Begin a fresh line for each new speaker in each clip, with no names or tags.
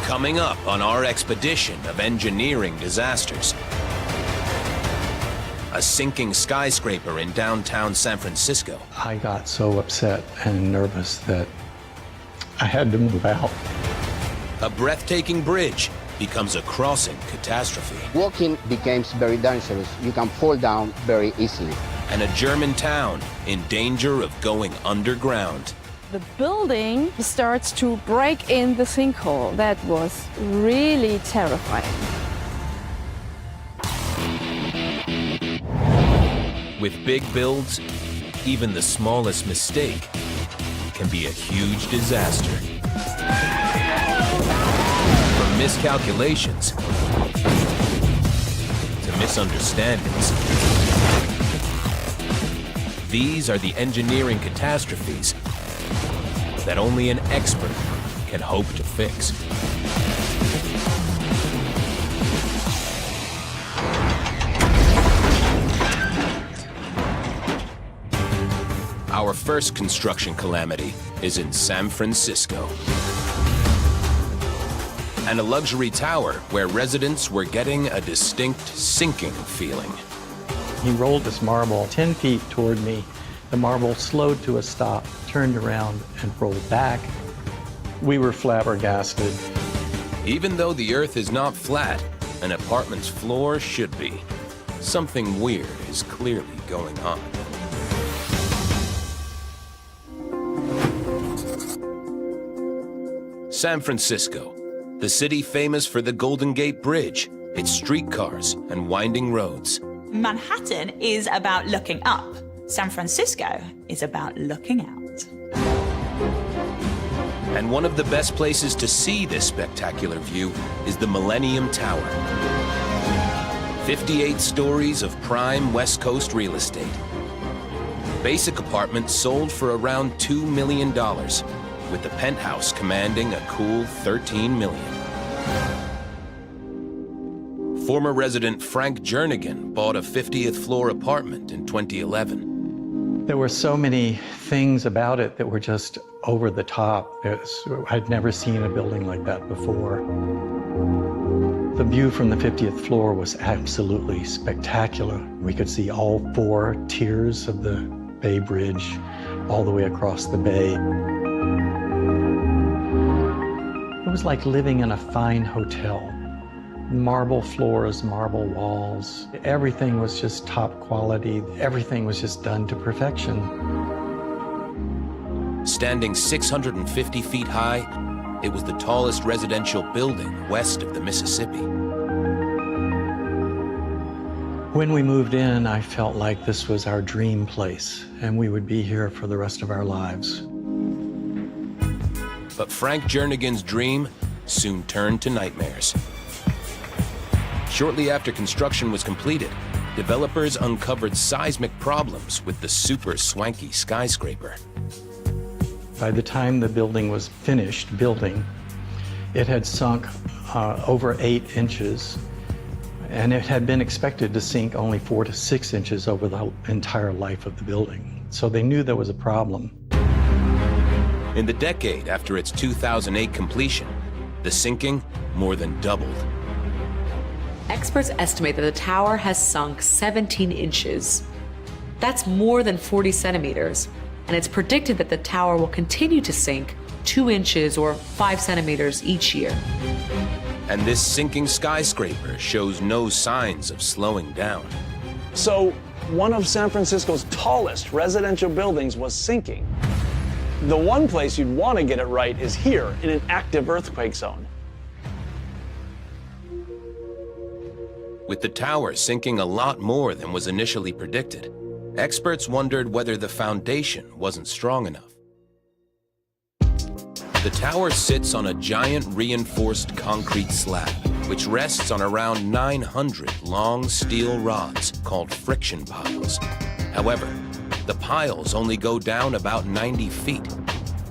Coming up on our expedition of engineering disasters. A sinking skyscraper in downtown San Francisco.
I got so upset and nervous that I had to move out.
A breathtaking bridge becomes a crossing catastrophe.
Walking becomes very dangerous. You can fall down very easily.
And a German town in danger of going underground.
The building starts to break in the sinkhole. That was really terrifying.
With big builds, even the smallest mistake can be a huge disaster. From miscalculations to misunderstandings. These are the engineering catastrophes that only an expert can hope to fix. Our first construction calamity is in San Francisco. And a luxury tower where residents were getting a distinct sinking feeling.
He rolled this marble 10 feet toward me. The marble slowed to a stop, turned around, and rolled back. We were flabbergasted.
Even though the earth is not flat, an apartment's floor should be. Something weird is clearly going on. San Francisco, the city famous for the Golden Gate Bridge, its streetcars and winding roads.
Manhattan is about looking up. San Francisco is about looking out.
And one of the best places to see this spectacular view is the Millennium Tower. 58 stories of prime West Coast real estate. Basic apartments sold for around $2 million, with the penthouse commanding a cool $13 million. Former resident Frank Jernigan bought a 50th floor apartment in 2011.
There were so many things about it that were just over the top. I'd never seen a building like that before. The view from the 50th floor was absolutely spectacular. We could see all 4 tiers of the Bay Bridge all the way across the bay. It was like living in a fine hotel. Marble floors, marble walls. Everything was just top quality. Everything was just done to perfection.
Standing 650 feet high, it was the tallest residential building west of the Mississippi.
When we moved in, I felt like this was our dream place, and we would be here for the rest of our lives.
But Frank Jernigan's dream soon turned to nightmares. Shortly after construction was completed, developers uncovered seismic problems with the super swanky skyscraper.
By the time the building was finished building, it had sunk over 8 inches, and it had been expected to sink only 4 to 6 inches over the entire life of the building. So they knew there was a problem.
In the decade after its 2008 completion, the sinking more than doubled.
Experts estimate that the tower has sunk 17 inches. That's more than 40 centimeters, and it's predicted that the tower will continue to sink 2 inches or 5 centimeters each year.
And this sinking skyscraper shows no signs of slowing down.
So, one of San Francisco's tallest residential buildings was sinking. The one place you'd want to get it right is here, in an active earthquake zone.
With the tower sinking a lot more than was initially predicted, experts wondered whether the foundation wasn't strong enough. The tower sits on a giant reinforced concrete slab, which rests on around 900 long steel rods called friction piles. However, the piles only go down about 90 feet,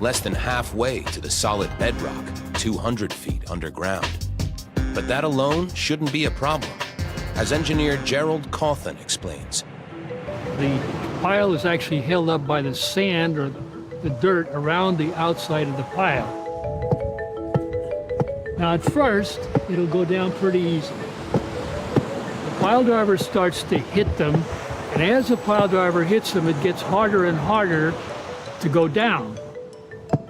less than halfway to the solid bedrock, 200 feet underground. But that alone shouldn't be a problem, as engineer Gerald Cawthon explains.
The pile is actually held up by the sand or the dirt around the outside of the pile. Now at first, it'll go down pretty easily. The pile driver starts to hit them, and as the pile driver hits them, it gets harder and harder to go down.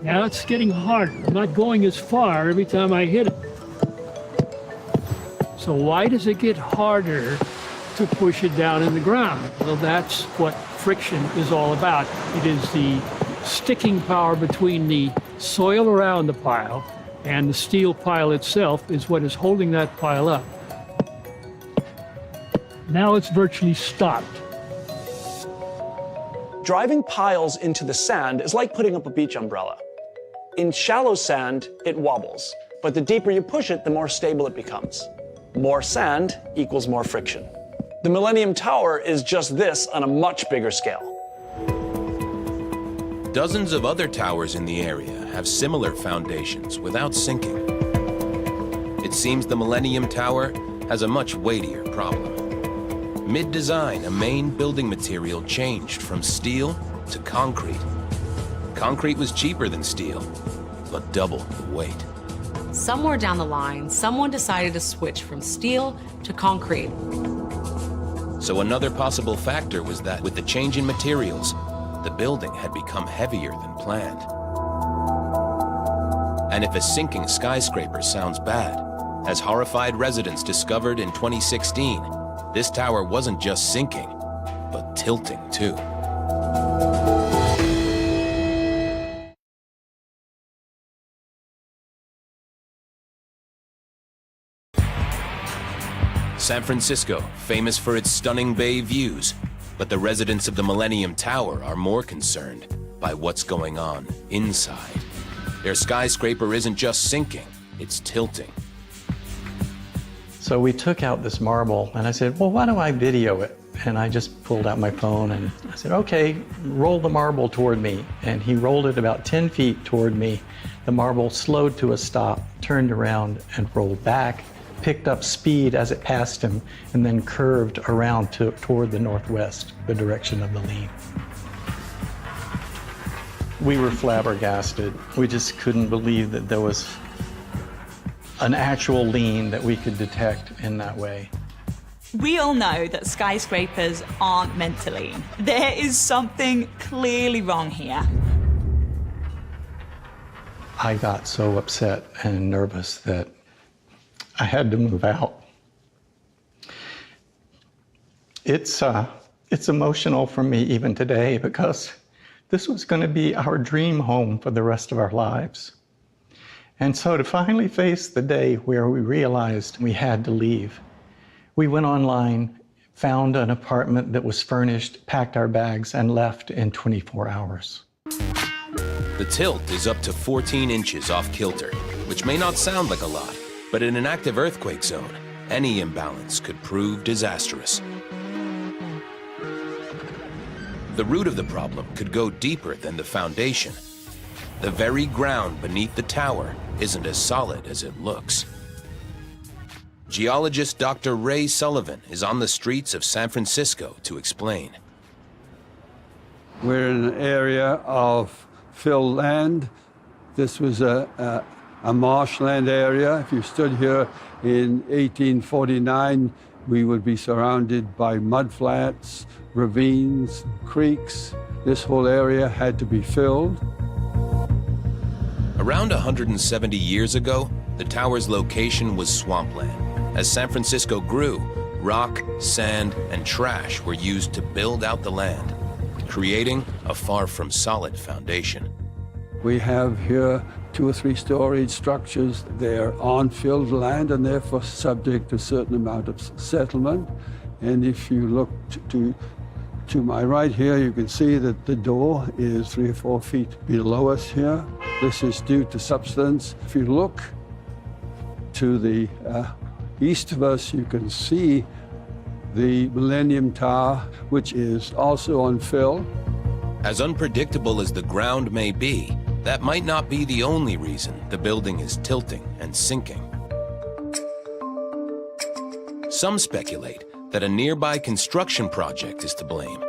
Now it's getting harder. I'm not going as far every time I hit it. So why does it get harder to push it down in the ground? Well, that's what friction is all about. It is the sticking power between the soil around the pile and the steel pile itself is what is holding that pile up. Now it's virtually stopped.
Driving piles into the sand is like putting up a beach umbrella. In shallow sand, it wobbles, but the deeper you push it, the more stable it becomes. More sand equals more friction. The Millennium Tower is just this on a much bigger scale.
Dozens of other towers in the area have similar foundations without sinking. It seems the Millennium Tower has a much weightier problem. Mid-design, a main building material changed from steel to concrete. Concrete was cheaper than steel, but double the weight.
Somewhere down the line, someone decided to switch from steel to concrete.
So another possible factor was that with the change in materials, the building had become heavier than planned. And if a sinking skyscraper sounds bad, as horrified residents discovered in 2016, this tower wasn't just sinking, but tilting too. San Francisco, famous for its stunning bay views, but the residents of the Millennium Tower are more concerned by what's going on inside. Their skyscraper isn't just sinking, it's tilting.
So we took out this marble and I said, well, why don't I video it? And I just pulled out my phone and I said, okay, roll the marble toward me. And he rolled it about 10 feet toward me. The marble slowed to a stop, turned around and rolled back, picked up speed as it passed him, and then curved around toward the northwest, the direction of the lean. We were flabbergasted. We just couldn't believe that there was an actual lean that we could detect in that way.
We all know that skyscrapers aren't meant to lean. There is something clearly wrong here.
I got so upset and nervous that I had to move out. It's emotional for me even today because this was going to be our dream home for the rest of our lives. And so to finally face the day where we realized we had to leave, we went online, found an apartment that was furnished, packed our bags, and left in 24 hours.
The tilt is up to 14 inches off kilter, which may not sound like a lot, but in an active earthquake zone, any imbalance could prove disastrous. The root of the problem could go deeper than the foundation. The very ground beneath the tower isn't as solid as it looks. Geologist Dr. Ray Sullivan is on the streets of San Francisco to explain.
We're in an area of filled land. This was a marshland area. If you stood here in 1849, we would be surrounded by mudflats, ravines, creeks. This whole area had to be filled.
Around 170 years ago, the tower's location was swampland. As San Francisco grew, rock, sand, and trash were used to build out the land, creating a far from solid foundation.
We have here 2 or 3 storied structures. They're on filled land and therefore subject to a certain amount of settlement. And if you look to my right here, you can see that the door is 3 or 4 feet below us here. This is due to subsidence. If you look to the east of us, you can see the Millennium Tower, which is also on fill.
As unpredictable as the ground may be, that might not be the only reason the building is tilting and sinking. Some speculate that a nearby construction project is to blame.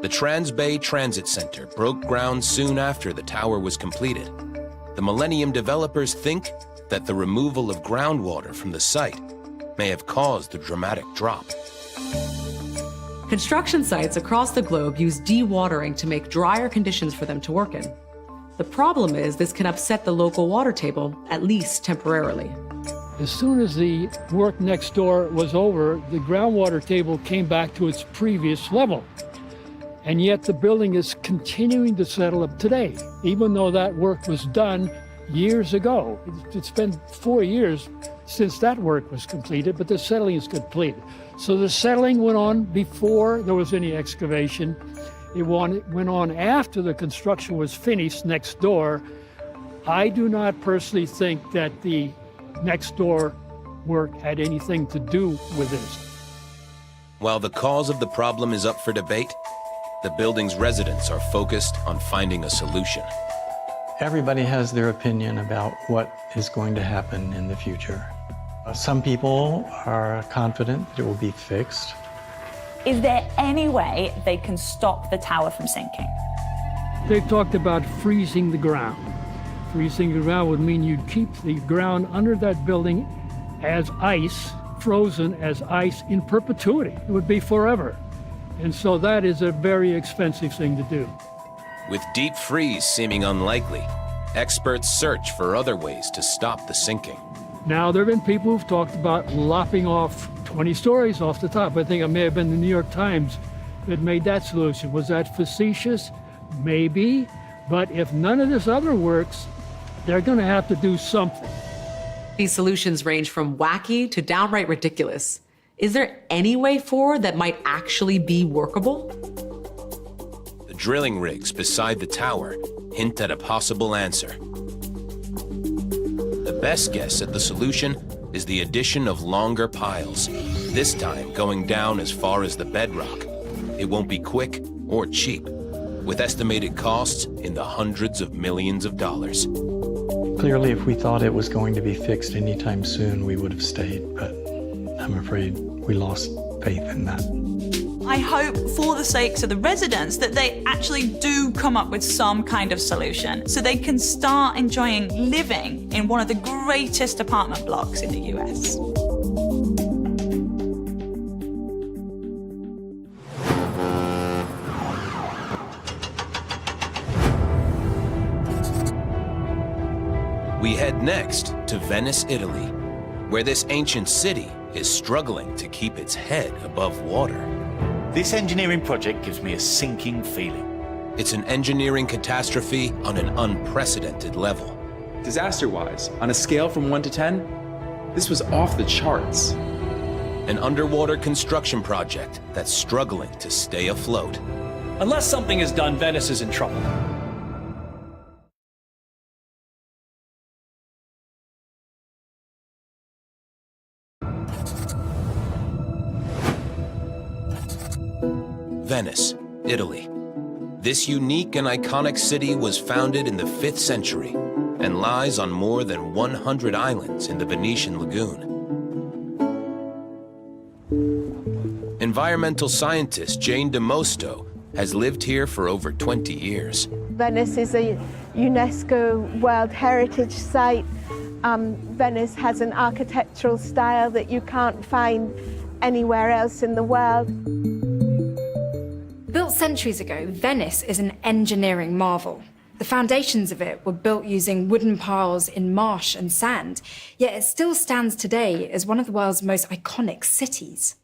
The Trans Bay Transit Center broke ground soon after the tower was completed. the Millennium developers think that the removal of groundwater from the site may have caused the dramatic drop.
Construction sites across the globe use dewatering to make drier conditions for them to work in. The problem is this can upset the local water table, at least temporarily.
As soon as the work next door was over, the groundwater table came back to its previous level. And yet the building is continuing to settle up today, even though that work was done years ago. It's been 4 years since that work was completed, but the settling is completed. So the settling went on before there was any excavation. It went on after the construction was finished next door. I do not personally think that the next door work had anything to do with this.
While the cause of the problem is up for debate, the building's residents are focused on finding a solution.
Everybody has their opinion about what is going to happen in the future. Some people are confident that it will be fixed.
Is there any way they can stop the tower from sinking?
They've talked about freezing the ground. Freezing the ground would mean you'd keep the ground under that building as ice, frozen as ice in perpetuity. It would be forever. And so that is a very expensive thing to do.
With deep freeze seeming unlikely, experts search for other ways to stop the sinking.
Now, there have been people who've talked about lopping off 20 stories off the top. I think it may have been the New York Times that made that solution. Was that facetious? Maybe. But if none of this other works, they're going to have to do something.
These solutions range from wacky to downright ridiculous. Is there any way forward that might actually be workable?
The drilling rigs beside the tower hint at a possible answer. The best guess at the solution is the addition of longer piles, this time going down as far as the bedrock. It won't be quick or cheap, with estimated costs in the hundreds of millions of dollars.
Clearly, if we thought it was going to be fixed anytime soon, we would have stayed, but I'm afraid we lost faith in that.
I hope, for the sakes of the residents, that they actually do come up with some kind of solution so they can start enjoying living in one of the greatest apartment blocks in the US.
We head next to Venice, Italy, where this ancient city is struggling to keep its head above water.
This engineering project gives me a sinking feeling.
It's an engineering catastrophe on an unprecedented level.
Disaster-wise, on a scale from 1 to 10, this was off the charts.
An underwater construction project that's struggling to stay afloat.
Unless something is done, Venice is in trouble.
Venice, Italy. This unique and iconic city was founded in the 5th century and lies on more than 100 islands in the Venetian lagoon. Environmental scientist Jane DeMosto has lived here for over 20 years.
Venice is a UNESCO World Heritage Site. Venice has an architectural style that you can't find anywhere else in the world.
Built centuries ago, Venice is an engineering marvel. The foundations of it were built using wooden piles in marsh and sand, yet it still stands today as one of the world's most iconic cities.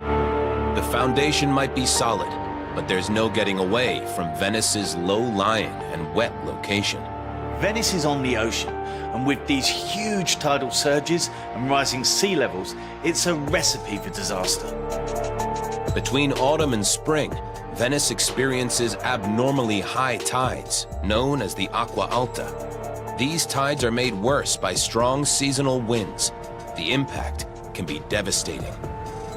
The foundation might be solid, but there's no getting away from Venice's low-lying and wet location.
Venice is on the ocean, and with these huge tidal surges and rising sea levels, it's a recipe for disaster.
Between autumn and spring, Venice experiences abnormally high tides, known as the acqua alta. These tides are made worse by strong seasonal winds. The impact can be devastating.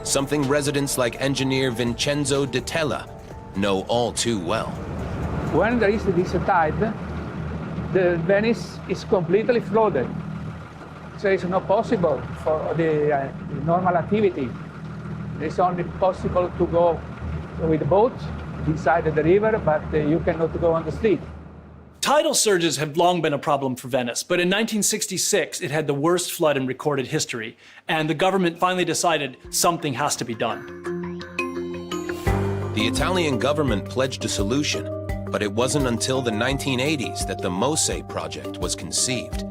Something residents like engineer Vincenzo Di Tella know all too well.
When there is this tide, the Venice is completely flooded. So it's not possible for the normal activity. It's only possible to go with a boat inside the river, but you cannot go on the street.
Tidal surges have long been a problem for Venice, but in 1966 it had the worst flood in recorded history, and the government finally decided something has to be done.
The Italian government pledged a solution, but it wasn't until the 1980s that the Mose project was conceived.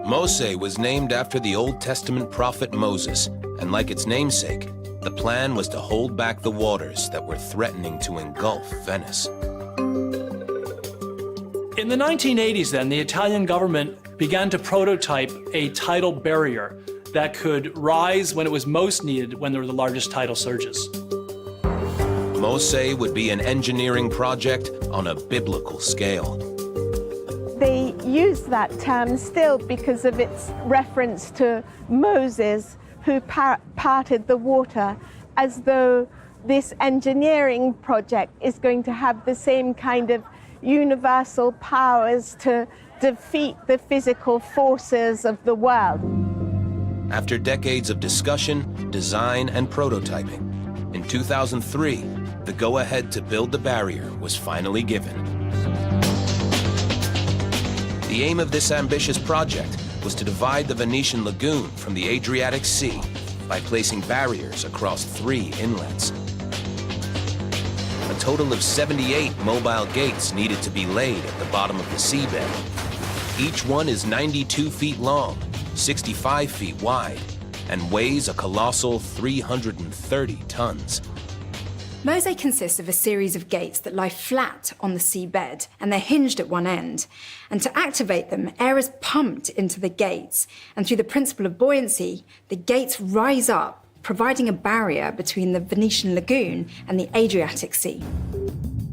Mose was named after the Old Testament prophet Moses, and like its namesake, the plan was to hold back the waters that were threatening to engulf Venice.
In the 1980s then, the Italian government began to prototype a tidal barrier that could rise when it was most needed when there were the largest tidal surges.
Mose would be an engineering project on a biblical scale.
They use that term still because of its reference to Moses, who parted the water, as though this engineering project is going to have the same kind of universal powers to defeat the physical forces of the world.
After decades of discussion, design, and prototyping, in 2003, the go-ahead to build the barrier was finally given. The aim of this ambitious project was to divide the Venetian lagoon from the Adriatic Sea by placing barriers across 3 inlets. A total of 78 mobile gates needed to be laid at the bottom of the seabed. Each one is 92 feet long, 65 feet wide, and weighs a colossal 330 tons.
Mose consists of a series of gates that lie flat on the seabed, and they're hinged at one end. And to activate them, air is pumped into the gates, and through the principle of buoyancy, the gates rise up, providing a barrier between the Venetian lagoon and the Adriatic Sea.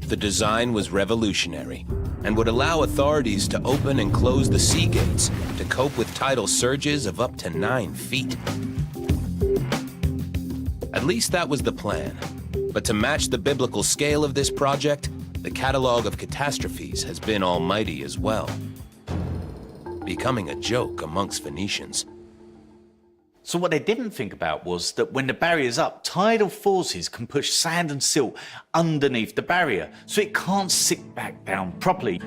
The design was revolutionary and would allow authorities to open and close the sea gates to cope with tidal surges of up to 9 feet. At least that was the plan. But to match the biblical scale of this project, the catalog of catastrophes has been almighty as well, becoming a joke amongst Venetians.
So what they didn't think about was that when the barrier's up, tidal forces can push sand and silt underneath the barrier, so it can't sink back down properly.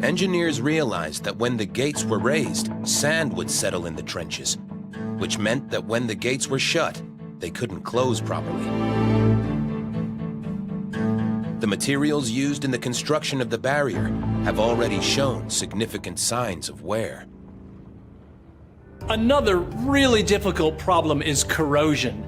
Engineers realized that when the gates were raised, sand would settle in the trenches, which meant that when the gates were shut, they couldn't close properly. The materials used in the construction of the barrier have already shown significant signs of wear.
Another really difficult problem is corrosion.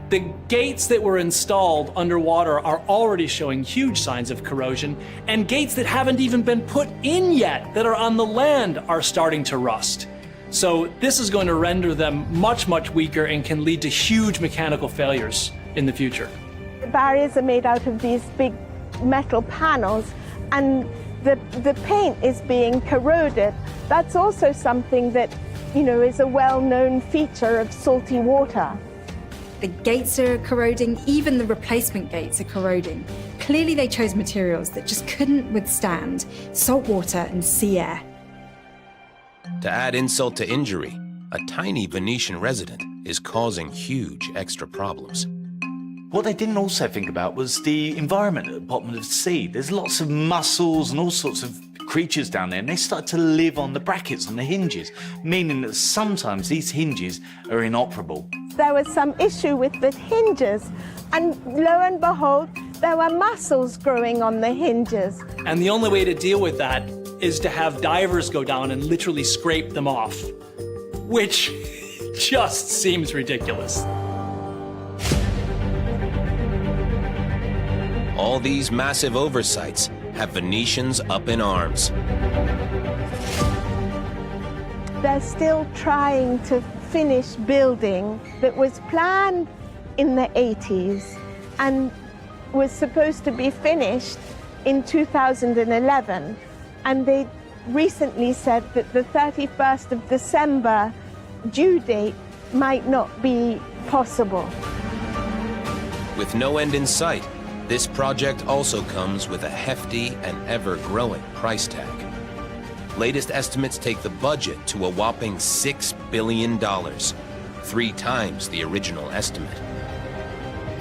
The gates that were installed underwater are already showing huge signs of corrosion, and gates that haven't even been put in yet, that are on the land, are starting to rust. So this is going to render them much, much weaker and can lead to huge mechanical failures in the future.
The barriers are made out of these big metal panels, and the paint is being corroded. That's also something that, you know, is a well-known feature of salty water.
The gates are corroding, even the replacement gates are corroding. Clearly they chose materials that just couldn't withstand salt water and sea air.
To add insult to injury, a tiny Venetian resident is causing huge extra problems.
What they didn't also think about was the environment at the bottom of the sea. There's lots of mussels and all sorts of creatures down there, and they start to live on the brackets, on the hinges, meaning that sometimes these hinges are inoperable.
There was some issue with the hinges, and lo and behold, there were mussels growing on the hinges.
And the only way to deal with that is to have divers go down and literally scrape them off, which just seems ridiculous.
All these massive oversights have Venetians up in arms.
They're still trying to finish building that was planned in the 80s and was supposed to be finished in 2011. And they recently said that the 31st of December due date might not be possible.
With no end in sight, this project also comes with a hefty and ever-growing price tag. Latest estimates take the budget to a whopping $6 billion, 3 times the original estimate.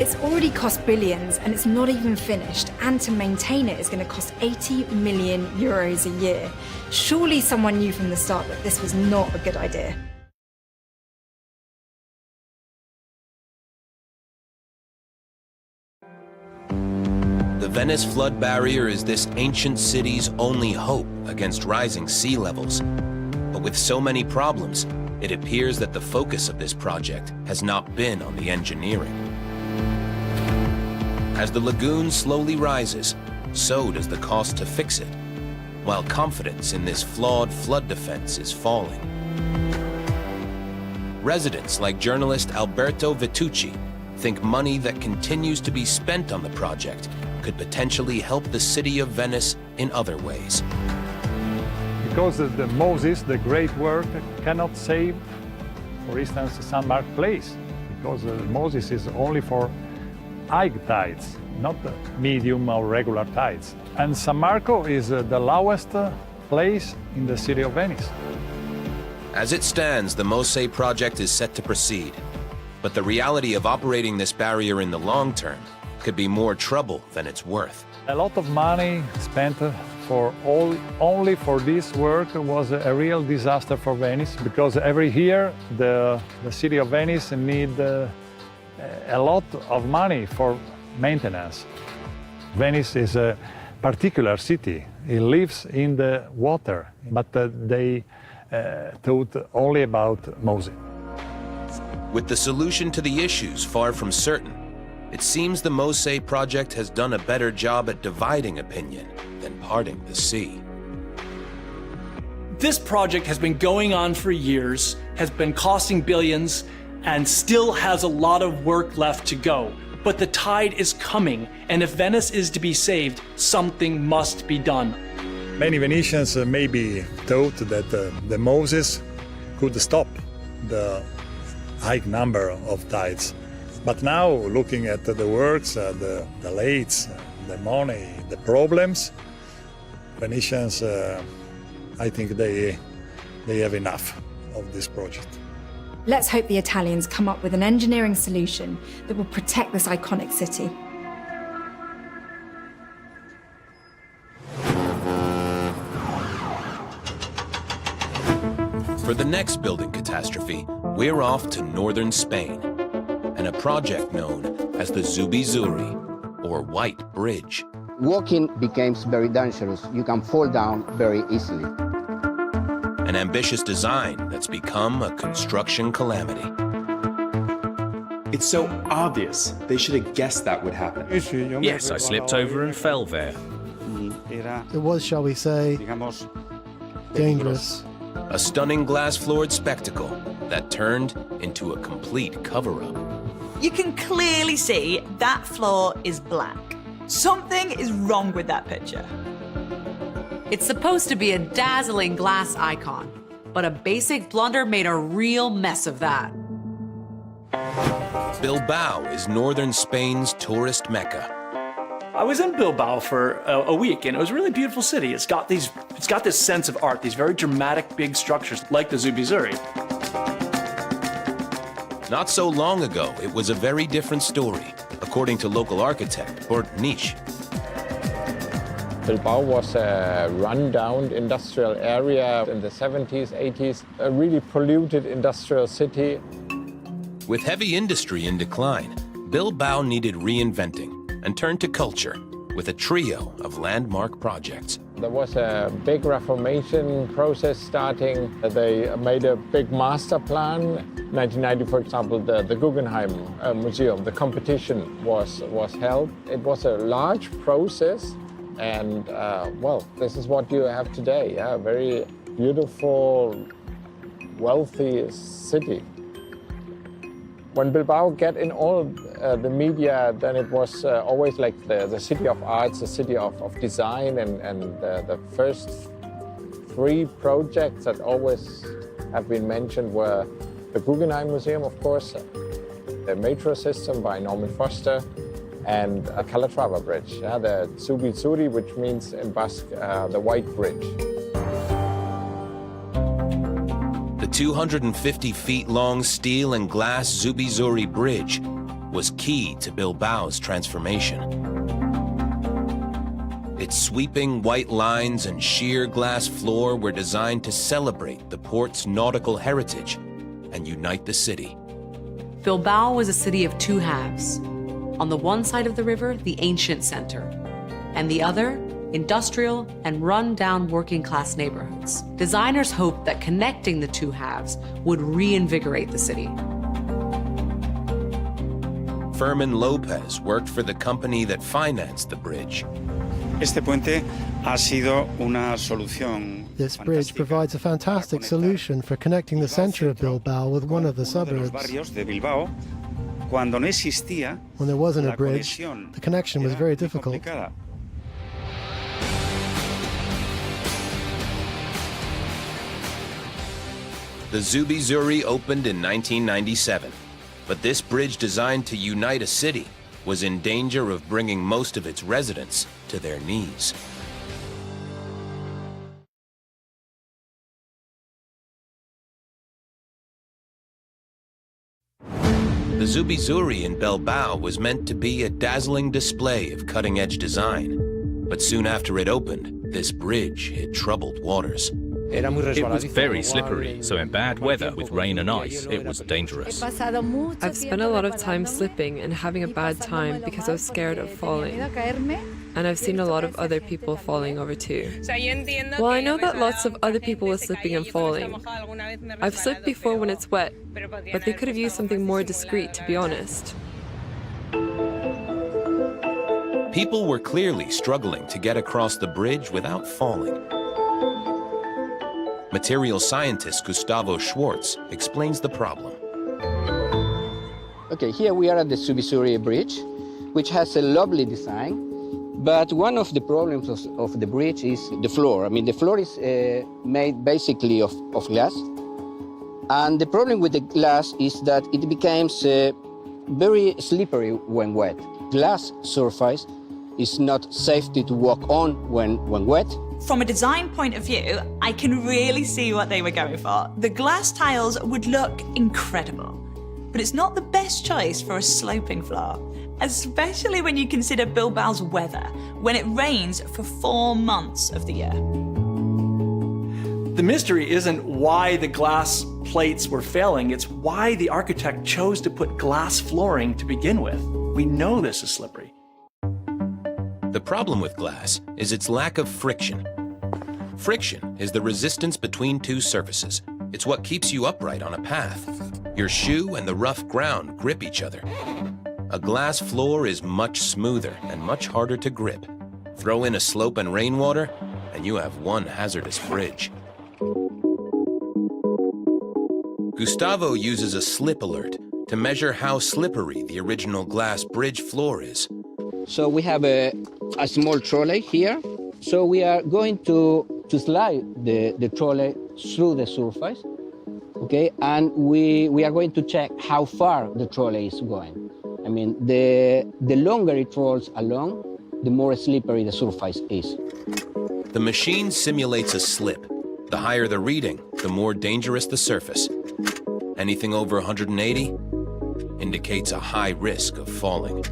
It's already cost billions and it's not even finished, and to maintain it is going to cost 80 million euros a year. Surely someone knew from the start that this was not a good idea.
The Venice flood barrier is this ancient city's only hope against rising sea levels. But with so many problems, it appears that the focus of this project has not been on the engineering. As the lagoon slowly rises, so does the cost to fix it, while confidence in this flawed flood defense is falling. Residents like journalist Alberto Vitucci think money that continues to be spent on the project could potentially help the city of Venice in other ways.
Because the Moses, the great work, cannot save, for instance, San Mark Place, because Moses is only for high tides, not medium or regular tides. And San Marco is the lowest place in the city of Venice.
As it stands, the Mose project is set to proceed. But the reality of operating this barrier in the long term could be more trouble than it's worth.
A lot of money spent only for this work was a real disaster for Venice, because every year the city of Venice needs a lot of money for maintenance. Venice is a particular city. It lives in the water, but they thought only about Mose.
With the solution to the issues far from certain, it seems the Mose project has done a better job at dividing opinion than parting the sea.
This project has been going on for years, has been costing billions, and still has a lot of work left to go. But the tide is coming, and if Venice is to be saved, something must be done.
Many Venetians maybe thought that the Moses could stop the high number of tides. But now, looking at the works, the lates, the money, the problems, Venetians, I think they have enough of this project.
Let's hope the Italians come up with an engineering solution that will protect this iconic city.
For the next building catastrophe, we're off to northern Spain and a project known as the Zubi-Zuri, or White Bridge.
Walking becomes very dangerous. You can fall down very easily.
An ambitious design that's become a construction calamity.
It's so obvious. They should have guessed that would happen.
Yes, I slipped over and fell there.
It was, shall we say, dangerous.
A stunning glass-floored spectacle that turned into a complete cover-up.
You can clearly see that floor is black. Something is wrong with that picture.
It's supposed to be a dazzling glass icon, but a basic blunder made a real mess of that.
Bilbao is northern Spain's tourist mecca.
I was in Bilbao for a week, and it was a really beautiful city. It's got this sense of art, these very dramatic big structures like the Zubi-Zuri.
Not so long ago, it was a very different story, according to local architect Bert Nisch.
Bilbao was a run-down industrial area in the 70s, 80s, a really polluted industrial city.
With heavy industry in decline, Bilbao needed reinventing and turned to culture with a trio of landmark projects.
There was a big reformation process starting. They made a big master plan. 1990, for example, the Guggenheim Museum, the competition was held. It was a large process, and well, this is what you have today, a very beautiful, wealthy city. When Bilbao get in all the media, then it was always like the city of arts, the city of design, and the first three projects that always have been mentioned were the Guggenheim Museum, of course, the metro system by Norman Foster, and a Calatrava Bridge, the Zubi-Zuri, which means in Basque, the White Bridge.
The 250 feet long steel and glass Zubi-Zuri Bridge was key to Bilbao's transformation. Its sweeping white lines and sheer glass floor were designed to celebrate the port's nautical heritage and unite the city.
Bilbao was a city of two halves. On the one side of the river, the ancient center, and the other, industrial and run-down working-class neighborhoods. Designers hoped that connecting the two halves would reinvigorate the city.
Fermin Lopez worked for the company that financed the bridge.
Este puente ha sido una solución.
This bridge provides a fantastic solution for connecting the center of Bilbao with one of the suburbs. When there wasn't a bridge, the connection was very difficult.
The Zubizuri opened in 1997, but this bridge designed to unite a city was in danger of bringing most of its residents to their knees. The Zubizuri in Bilbao was meant to be a dazzling display of cutting-edge design, but soon after it opened, this bridge hit troubled waters.
It was very slippery, so in bad weather with rain and ice, it was dangerous.
I've spent a lot of time slipping and having a bad time because I was scared of falling. And I've seen a lot of other people falling over too. Well, I know that lots of other people were slipping and falling. I've slipped before when it's wet, but they could have used something more discreet, to be honest.
People were clearly struggling to get across the bridge without falling. Material scientist Gustavo Schwartz explains the problem.
Okay, here we are at the Zubizuri Bridge, which has a lovely design, but one of the problems of the bridge is the floor. I mean, the floor is made basically of glass, and the problem with the glass is that it becomes very slippery when wet. Glass surface is not safe to walk on when wet.
From a design point of view, I can really see what they were going for. The glass tiles would look incredible, but it's not the best choice for a sloping floor, especially when you consider Bilbao's weather, when it rains for 4 months of the year.
The mystery isn't why the glass plates were failing, it's why the architect chose to put glass flooring to begin with. We know this is slippery.
The problem with glass is its lack of friction. Friction is the resistance between two surfaces. It's what keeps you upright on a path. Your shoe and the rough ground grip each other. A glass floor is much smoother and much harder to grip. Throw in a slope and rainwater, and you have one hazardous bridge. Gustavo uses a slip alert to measure how slippery the original glass bridge floor is.
So we have a small trolley here. So we are going to slide the trolley through the surface, okay? And we are going to check how far the trolley is going. I mean, the longer it rolls along, the more slippery the surface is.
The machine simulates a slip. The higher the reading, the more dangerous the surface. Anything over 180 indicates a high risk of falling.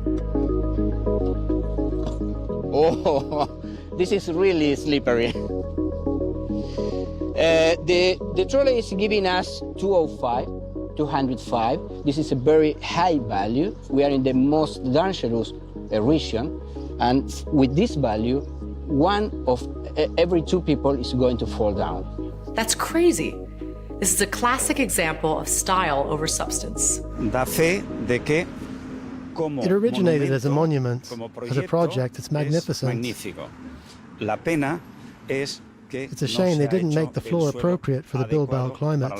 Oh, this is really slippery. The trolley is giving us 205. This is a very high value. We are in the most dangerous region. And with this value, 1 of every 2 people is going to fall down.
That's crazy. This is a classic example of style over substance.
It originated as a monument. As a project, it's magnificent. It's a shame they didn't make the floor appropriate for the Bilbao climate.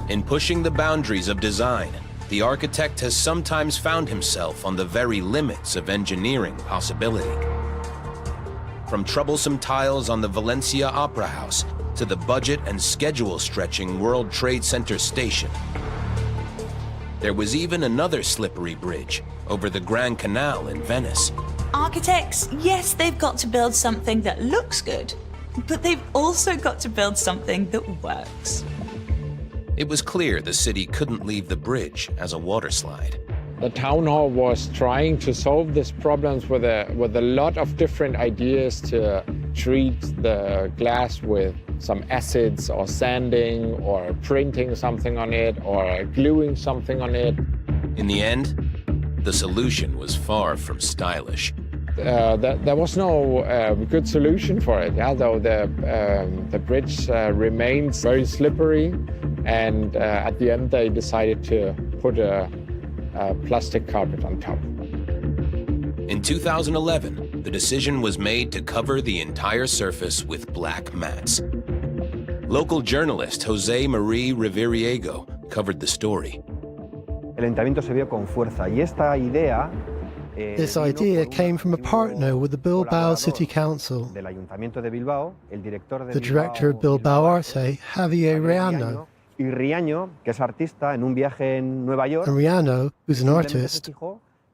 In pushing the boundaries of design, the architect has sometimes found himself on the very limits of engineering possibility. From troublesome tiles on the Valencia Opera House to the budget and schedule-stretching World Trade Center station. There was even another slippery bridge over the Grand Canal in Venice.
Architects, yes, they've got to build something that looks good, but they've also got to build something that works.
It was clear the city couldn't leave the bridge as a waterslide.
The town hall was trying to solve these problems with a lot of different ideas to treat the glass with some acids or sanding or printing something on it or gluing something on it.
In the end, the solution was far from stylish.
There was no good solution for it. Yeah, though the bridge remains very slippery, and at the end they decided to put a plastic carpet on top.
In 2011, the decision was made to cover the entire surface with black mats. Local journalist Jose Marie Riveriego covered the story.
This idea came from a partner with the Bilbao City Council. The director of Bilbao Arte, Javier Riano. And Riano, who's an artist,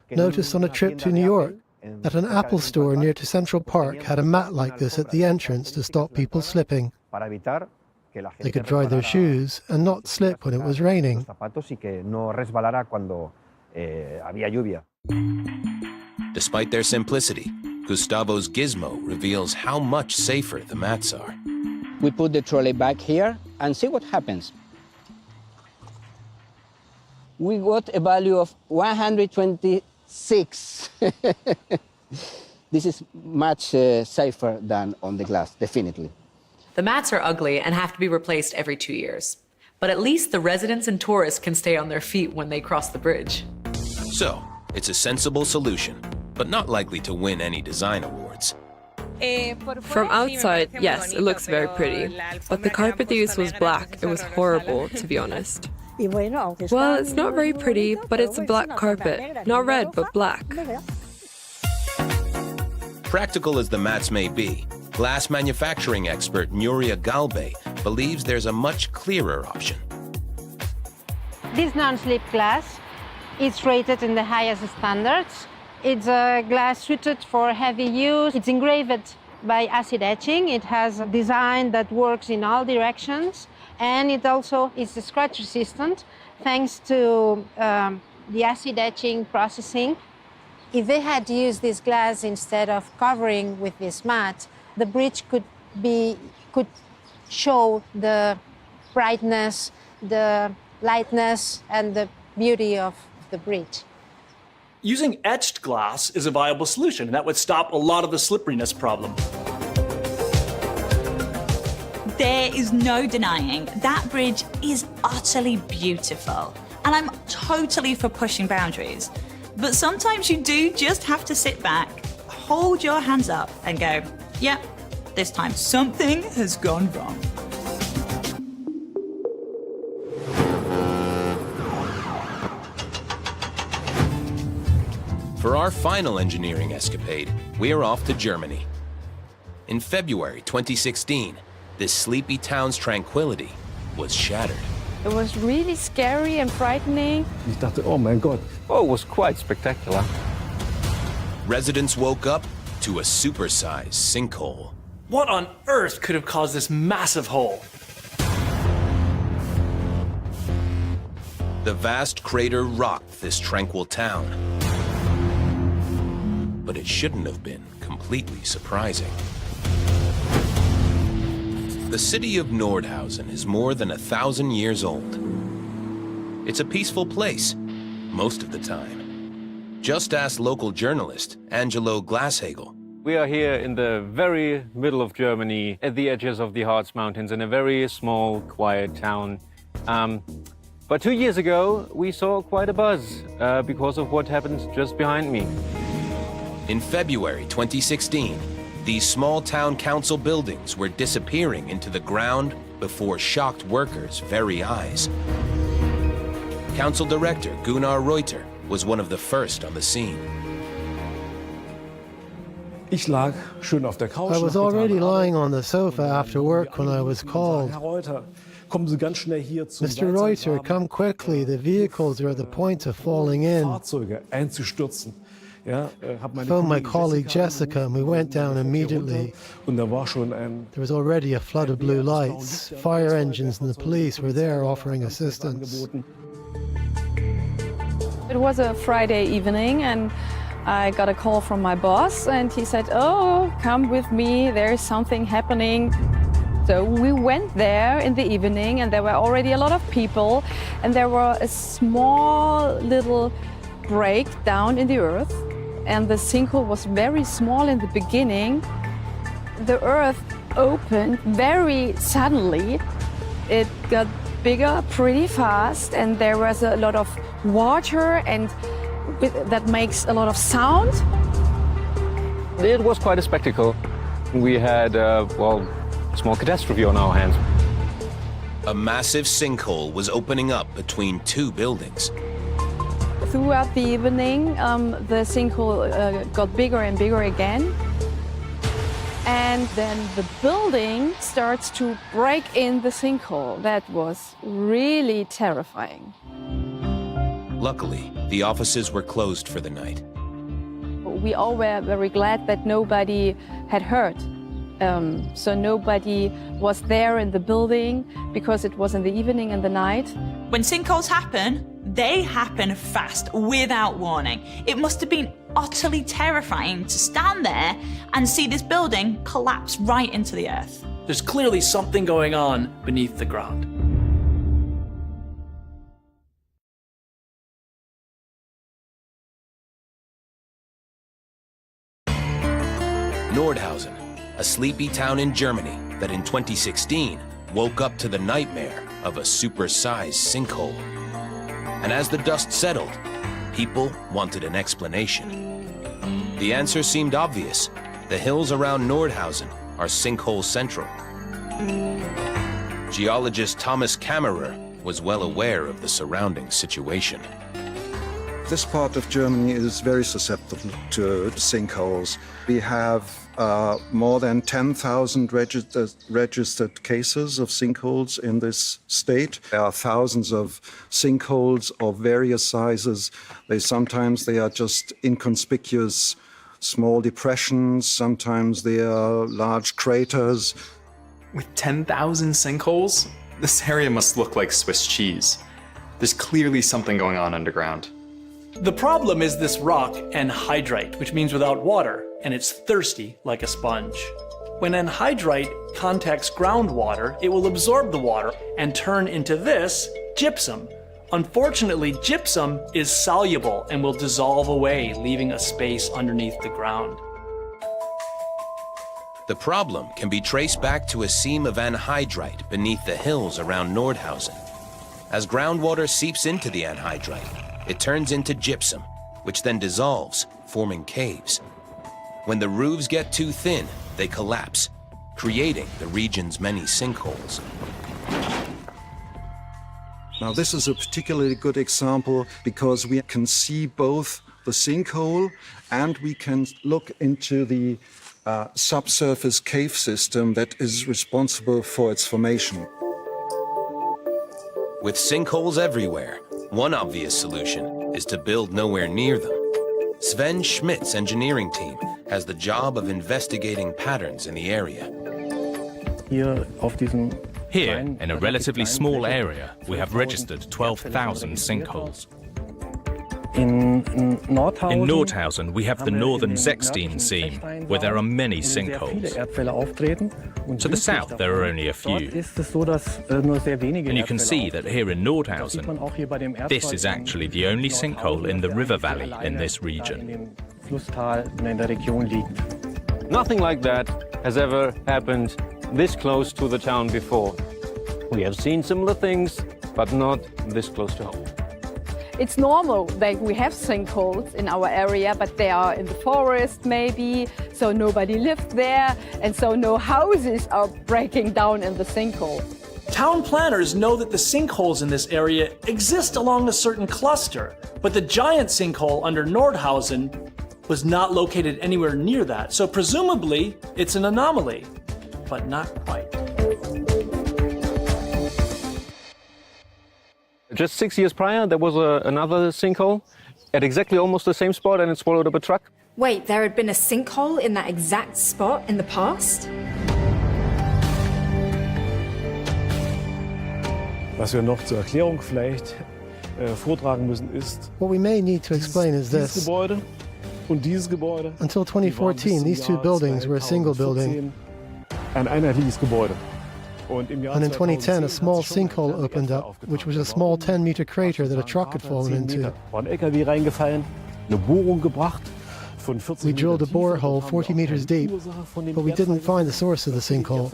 noticed on a trip to New York that an Apple store near to Central Park had a mat like this at the entrance to stop people slipping. They could dry their shoes and not slip when it was raining.
Despite their simplicity, Gustavo's gizmo reveals how much safer the mats are.
We put the trolley back here and see what happens. We got a value of 126. This is much safer than on the glass, definitely.
The mats are ugly and have to be replaced every 2 years. But at least the residents and tourists can stay on their feet when they cross the bridge.
So, it's a sensible solution, but not likely to win any design awards.
From outside, yes, it looks very pretty. But the carpet they used was black. It was horrible, to be honest. Well, it's not very pretty, but it's a black carpet. Not red, but black.
Practical as the mats may be, glass manufacturing expert Nuria Galbe believes there's a much clearer option.
This non-slip glass is rated in the highest standards. It's a glass suited for heavy use. It's engraved by acid etching. It has a design that works in all directions, and it also is scratch resistant thanks to the acid etching processing. If they had used this glass instead of covering with this mat, the bridge could show the brightness, the lightness, and the beauty of the bridge.
Using etched glass is a viable solution, and that would stop a lot of the slipperiness problem.
There is no denying that bridge is utterly beautiful, and I'm totally for pushing boundaries. But sometimes you do just have to sit back, hold your hands up, and go, yep, this time something has gone wrong.
For our final engineering escapade, we're off to Germany. In February 2016, this sleepy town's tranquility was shattered.
It was really scary and frightening.
Ich dachte, oh my God. Oh, it was quite spectacular.
Residents woke up to a supersized sinkhole.
What on earth could have caused this massive hole?
The vast crater rocked this tranquil town. But it shouldn't have been completely surprising. The city of Nordhausen is more than 1,000 years old. It's a peaceful place, most of the time. Just ask local journalist Angelo Glashagel.
We are here in the very middle of Germany, at the edges of the Harz Mountains, in a very small, quiet town. But 2 years ago, we saw quite a buzz because of what happened just behind me.
In February 2016, these small town council buildings were disappearing into the ground before shocked workers' very eyes. Council director Gunnar Reuter was one of the first on the scene.
I was already lying on the sofa after work when I was called. Mr. Reuter, come quickly. The vehicles are at the point of falling in. phoned my colleague Jessica and we went down immediately. There was already a flood of blue lights. Fire engines and the police were there offering assistance.
It was a Friday evening and I got a call from my boss and he said, "Oh, come with me, there's something happening." So we went there in the evening and there were already a lot of people and there were a small little break down in the earth and the sinkhole was very small in the beginning. The earth opened very suddenly. It got bigger pretty fast and there was a lot of water and that makes a lot of sound.
It was quite a spectacle. We had, a small catastrophe on our hands.
A massive sinkhole was opening up between two buildings.
Throughout the evening, the sinkhole got bigger and bigger again. And then the building starts to break in the sinkhole. That was really terrifying.
Luckily, the offices were closed for the night.
We all were very glad that nobody had hurt. So nobody was there in the building because it was in the evening and the night.
When sinkholes happen, they happen fast, without warning. It must have been utterly terrifying to stand there and see this building collapse right into the earth.
There's clearly something going on beneath the ground.
Nordhausen, a sleepy town in Germany that in 2016 woke up to the nightmare of a supersized sinkhole. And as the dust settled, people wanted an explanation. The answer seemed obvious. The hills around Nordhausen are sinkhole central. Geologist Thomas Kammerer was well aware of the surrounding situation.
This part of Germany is very susceptible to sinkholes. We have more than 10,000 registered cases of sinkholes in this state. There are thousands of sinkholes of various sizes. Sometimes they are just inconspicuous small depressions, sometimes they are large craters.
With 10,000 sinkholes, this area must look like Swiss cheese. There's clearly something going on underground.
The problem is this rock, anhydrite, which means without water, and it's thirsty like a sponge. When anhydrite contacts groundwater, it will absorb the water and turn into this, gypsum. Unfortunately, gypsum is soluble and will dissolve away, leaving a space underneath the ground.
The problem can be traced back to a seam of anhydrite beneath the hills around Nordhausen. As groundwater seeps into the anhydrite, it turns into gypsum, which then dissolves, forming caves. When the roofs get too thin, they collapse, creating the region's many sinkholes.
Now, this is a particularly good example because we can see both the sinkhole and we can look into the subsurface cave system that is responsible for its formation.
With sinkholes everywhere, one obvious solution is to build nowhere near them. Sven Schmidt's engineering team has the job of investigating patterns in the area.
Here, in a relatively small area, we have registered 12,000 sinkholes. In Nordhausen, we have the northern Zechstein seam, where there are many sinkholes. To the south, there are only a few. And you can see that here in Nordhausen, this is actually the only sinkhole in the river valley in this region.
Nothing like that has ever happened this close to the town before. We have seen similar things, but not this close to home.
It's normal that we have sinkholes in our area, but they are in the forest maybe, so nobody lived there, and so no houses are breaking down in the sinkhole.
Town planners know that the sinkholes in this area exist along a certain cluster, but the giant sinkhole under Nordhausen was not located anywhere near that, so presumably it's an anomaly, but not quite.
Just 6 years prior, there was another sinkhole at exactly almost the same spot and it swallowed up a truck.
Wait, there had been a sinkhole in that exact spot in the past?
Was wir noch zur Erklärung vielleicht vortragen müssen ist,
What we may need to explain is
dieses
this.
Gebäude und dieses Gebäude.
Until 2014, these two buildings were a single building.
Ein einheitliches Gebäude. Und im Jahr
And in 2010, a small sinkhole opened up, which was a small 10-meter crater that a truck had fallen into.
War ein LKW reingefallen, eine Bohrung gebracht.
We drilled a borehole 40 meters deep, but we didn't find the source of the sinkhole.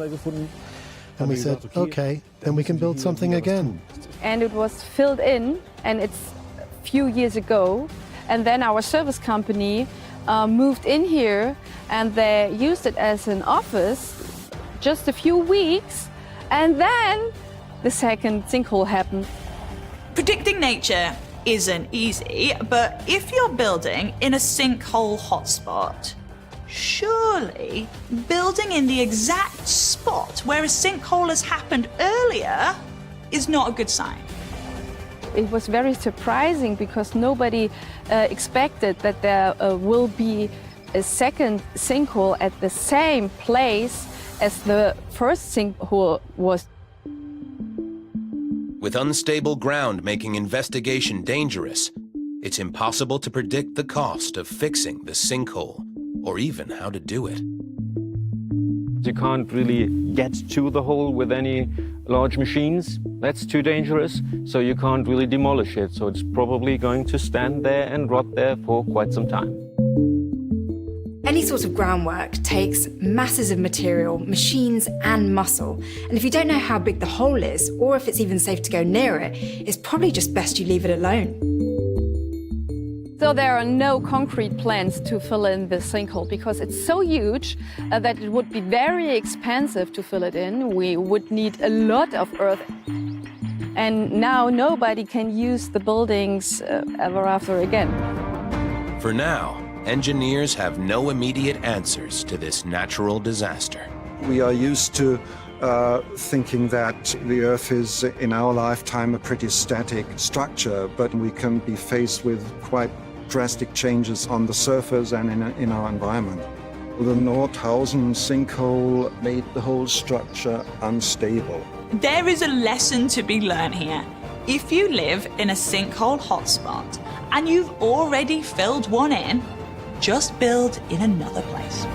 And we said, okay, then we can build something again.
And it was filled in, and it's a few years ago. And then our service company moved in here, and they used it as an office just a few weeks. And then the second sinkhole happened.
Predicting nature isn't easy, but if you're building in a sinkhole hotspot, surely building in the exact spot where a sinkhole has happened earlier is not a good sign.
It was very surprising because nobody expected that there will be a second sinkhole at the same place as the first sinkhole was.
With unstable ground making investigation dangerous, it's impossible to predict the cost of fixing the sinkhole, or even how to do it.
You can't really get to the hole with any large machines. That's too dangerous, so you can't really demolish it. So it's probably going to stand there and rot there for quite some time.
Any sort of groundwork takes masses of material, machines and muscle. And if you don't know how big the hole is, or if it's even safe to go near it, it's probably just best you leave it alone.
So there are no concrete plans to fill in the sinkhole because it's so huge that it would be very expensive to fill it in. We would need a lot of earth. And now nobody can use the buildings ever after again.
For now, engineers have no immediate answers to this natural disaster.
We are used to thinking that the Earth is, in our lifetime, a pretty static structure, but we can be faced with quite drastic changes on the surface and in our environment. The Nordhausen sinkhole made the whole structure unstable.
There is a lesson to be learned here. If you live in a sinkhole hotspot and you've already filled one in, just build in another place.